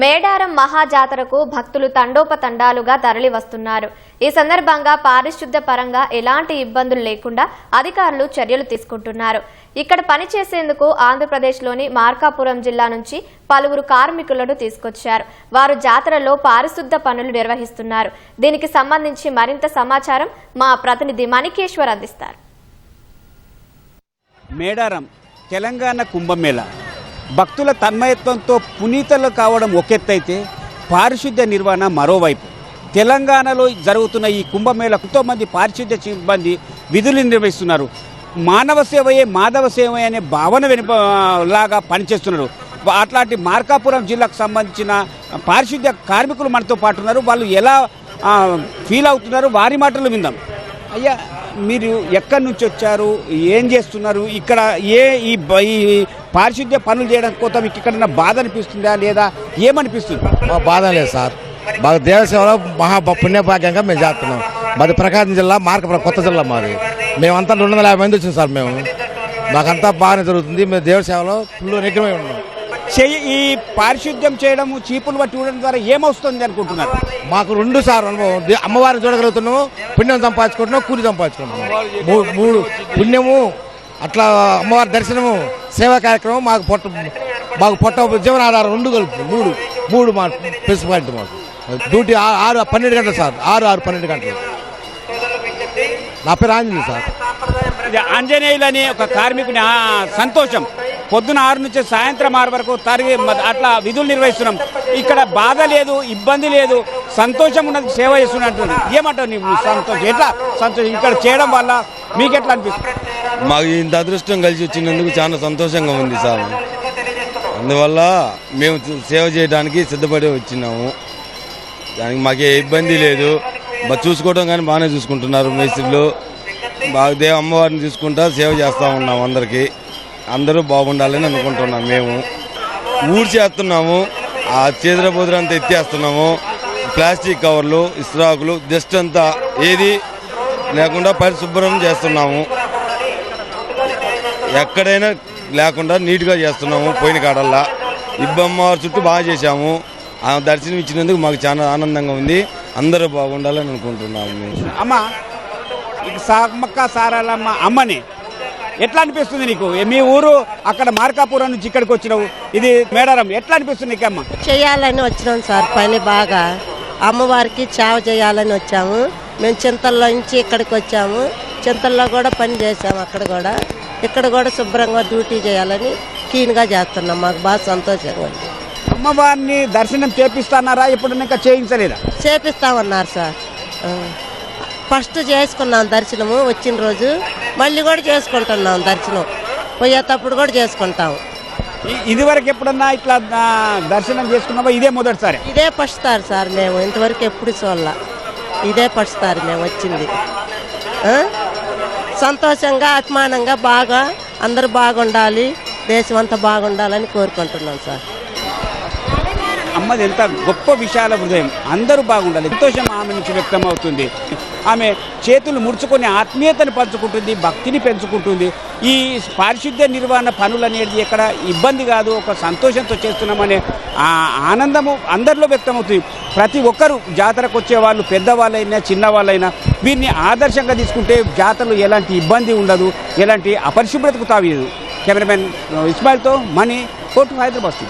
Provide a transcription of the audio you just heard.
మేడారం మహాజాతరకు భక్తులు తండోపతండాలుగా తరలి వస్తున్నారు. ఈ సందర్భంగా పారిశుద్ధ్య పరంగా ఎలాంటి ఇబ్బందులు లేకుండా అధికారులు చర్యలు తీసుకుంటున్నారు. ఇక్కడ పనిచేసేందుకు ఆంధ్రప్రదేశ్లోని మార్కాపురం జిల్లా నుంచి పలువురు కార్మికులను తీసుకొచ్చారు. వారు జాతరలో పారిశుద్ధ్య పనులు నిర్వహిస్తున్నారు. దీనికి సంబంధించి మరింత సమాచారం మా ప్రతినిధి మణికేశ్వర్ అందిస్తారు. మేడారం తెలంగాణ కుంభమేళా భక్తుల తన్మయత్వంతో పునీతలు కావడం ఒకెత్తైతే పారిశుద్ధ్య నిర్వహణ మరోవైపు. తెలంగాణలో జరుగుతున్న ఈ కుంభమేళా ఎంతోమంది పారిశుద్ధ్య సిబ్బంది విధులు నిర్వహిస్తున్నారు. మానవ సేవయే మాధవ సేవయే అనే భావన లాగా పనిచేస్తున్నారు. అట్లాంటి మార్కాపురం జిల్లాకు సంబంధించిన పారిశుద్ధ్య కార్మికులు మనతో పాటు ఉన్నారు. వాళ్ళు ఎలా ఫీల్ అవుతున్నారు వారి మాటలు విందాం. అయ్యా, మీరు ఎక్కడి నుంచి వచ్చారు, ఏం చేస్తున్నారు ఇక్కడ? ఈ పారిశుద్ధ్య పనులు చేయడం కోసం మీకు ఇక్కడ బాధ అనిపిస్తుందా లేదా ఏమనిపిస్తుంది? బాధ లేదు సార్, మాకు దేవసేవలో పుణ్యభాగ్యంగా మేము చేస్తున్నాం. మాది ప్రకాశం జిల్లా, మార్కాపురం కొత్త జిల్లా మాది. మేమంతా 250 మంది వచ్చింది సార్. మాకంతా బాగానే జరుగుతుంది. మేము దేవసేవలో ఫుల్ నిగ్రహమై ఉన్నాం. ఈ పారిశుద్ధ్యం చేయడం, చీపులు పట్టి ఉండడం ద్వారా ఏమొస్తుంది అనుకుంటున్నారు? మాకు 2 సార్ అనుభవం. అమ్మవారిని చూడగలుగుతున్నాము, పుణ్యం సంపాదించుకుంటున్నాం, కూలి సంపాదించుకుంటున్నాం. 3 పుణ్యము, అట్లా అమ్మవారి దర్శనము, సేవా కార్యక్రమం, మాకు పొట్ట జీవనాధారం 2 కలుపు 3 మా ప్లస్ పాయింట్. మాకు డ్యూటీ 12 గంటలు సార్, 12 గంటలు. నా పేరు ఆంజనేయులు సార్. ఆంజనేయులు అనే ఒక కార్మికుని సంతోషం. పొద్దున 6 నుంచి సాయంత్రం 6 వరకు అట్లా విధులు నిర్వహిస్తున్నాం. ఇక్కడ బాధ లేదు, ఇబ్బంది లేదు, సంతోషం ఉన్నది, సేవ చేస్తున్నట్టు. ఏమంటావు నీవు? సంతోషం ఎట్లా సంతోషం ఇక్కడ చేయడం వల్ల మీకు ఎట్లా అనిపిస్తుంది? మాకు ఇంత అదృష్టం కలిసి వచ్చినందుకు చాలా సంతోషంగా ఉంది సార్. అందువల్ల మేము సేవ చేయడానికి సిద్ధపడి వచ్చినాము. దానికి మాకే ఇబ్బంది లేదు. చూసుకోవడం కానీ బాగానే చూసుకుంటున్నారు మేస్త్రీలు. బాగా అమ్మవారిని చూసుకుంటా సేవ చేస్తూ ఉన్నాము. అందరూ బాగుండాలని అనుకుంటున్నాం. మేము ఊడ్చేస్తున్నాము, ఆ చేదుర బోదుర అంతా ఎత్తేస్తున్నాము. ప్లాస్టిక్ కవర్లు, ఇస్త్రాకులు, డస్ట్ అంతా ఏది లేకుండా పరిశుభ్రం చేస్తున్నాము. ఎక్కడైనా లేకుండా నీట్గా చేస్తున్నాము. పోయిన కాడల్లా ఇబ్బమ్మవారి చుట్టూ బాగా చేశాము. ఆ దర్శనం ఇచ్చినందుకు మాకు చాలా ఆనందంగా ఉంది. అందరూ బాగుండాలని అనుకుంటున్నాము. అమ్మ, సామక్క సారాలమ్మ అమ్మని ఎట్లా అనిపిస్తుంది నీకు? మీ ఊరు అక్కడ మార్కాపురం నుంచి ఇక్కడికి వచ్చినావు, ఇది మేడారం, ఎట్లా అనిపిస్తుంది నీకు? అమ్మ, చేయాలని వచ్చినాం సార్. పని బాగా అమ్మవారికి సేవ చేయాలని వచ్చాము. మేము చింతల్లో నుంచి ఇక్కడికి వచ్చాము. చింతల్లో కూడా పని చేసాము. ఇక్కడ కూడా శుభ్రంగా డ్యూటీ చేయాలని క్లీన్గా చేస్తున్నాం. మాకు బాగా సంతోషంగా ఉంది. అమ్మవారిని దర్శనం చేపిస్తున్నారా? ఇప్పుడు ఇంకా చేయించలేదా? చేపిస్తామన్నారు సార్. ఫస్ట్ చేసుకున్నాం దర్శనము వచ్చిన రోజు, మళ్ళీ కూడా చేసుకుంటున్నాం దర్శనం. పోయేటప్పుడు కూడా చేసుకుంటాం. ఇదివరకు ఎప్పుడన్నా ఇట్లా దర్శనం చేసుకున్నావా? ఇదే మొదటిసారి? ఇదే ఫస్ట్ సార్. మేము ఇంతవరకు ఎప్పుడు చూడాల. ఇదే ఫస్ట్ సార్ మేము వచ్చింది. సంతోషంగా, అభిమానంగా, బాగా అందరూ బాగుండాలి, దేశం అంతా బాగుండాలని కోరుకుంటున్నాం సార్. అమ్మది ఎంత గొప్ప విశాల హృదయం, అందరూ బాగుండాలి, సంతోషం ఆమె నుంచి వ్యక్తం అవుతుంది. ఆమె చేతులు ముడుచుకొని ఆత్మీయతను పంచుకుంటుంది, భక్తిని పెంచుకుంటుంది. ఈ పారిశుద్ధ్య నిర్వహణ పనులు అనేది ఎక్కడ ఇబ్బంది కాదు, ఒక సంతోషంతో చేస్తున్నామనే ఆనందము అందరిలో వ్యక్తమవుతుంది. ప్రతి ఒక్కరూ జాతరకు వచ్చే వాళ్ళు, పెద్దవాళ్ళైనా చిన్నవాళ్ళైనా వీరిని ఆదర్శంగా తీసుకుంటే జాతరలో ఎలాంటి ఇబ్బంది ఉండదు, ఎలాంటి అపరిశుభ్రతకు తావీదు. కెమెరామెన్ ఇస్మాయిల్తో మణి, కోర్టు, హైదరాబాద్.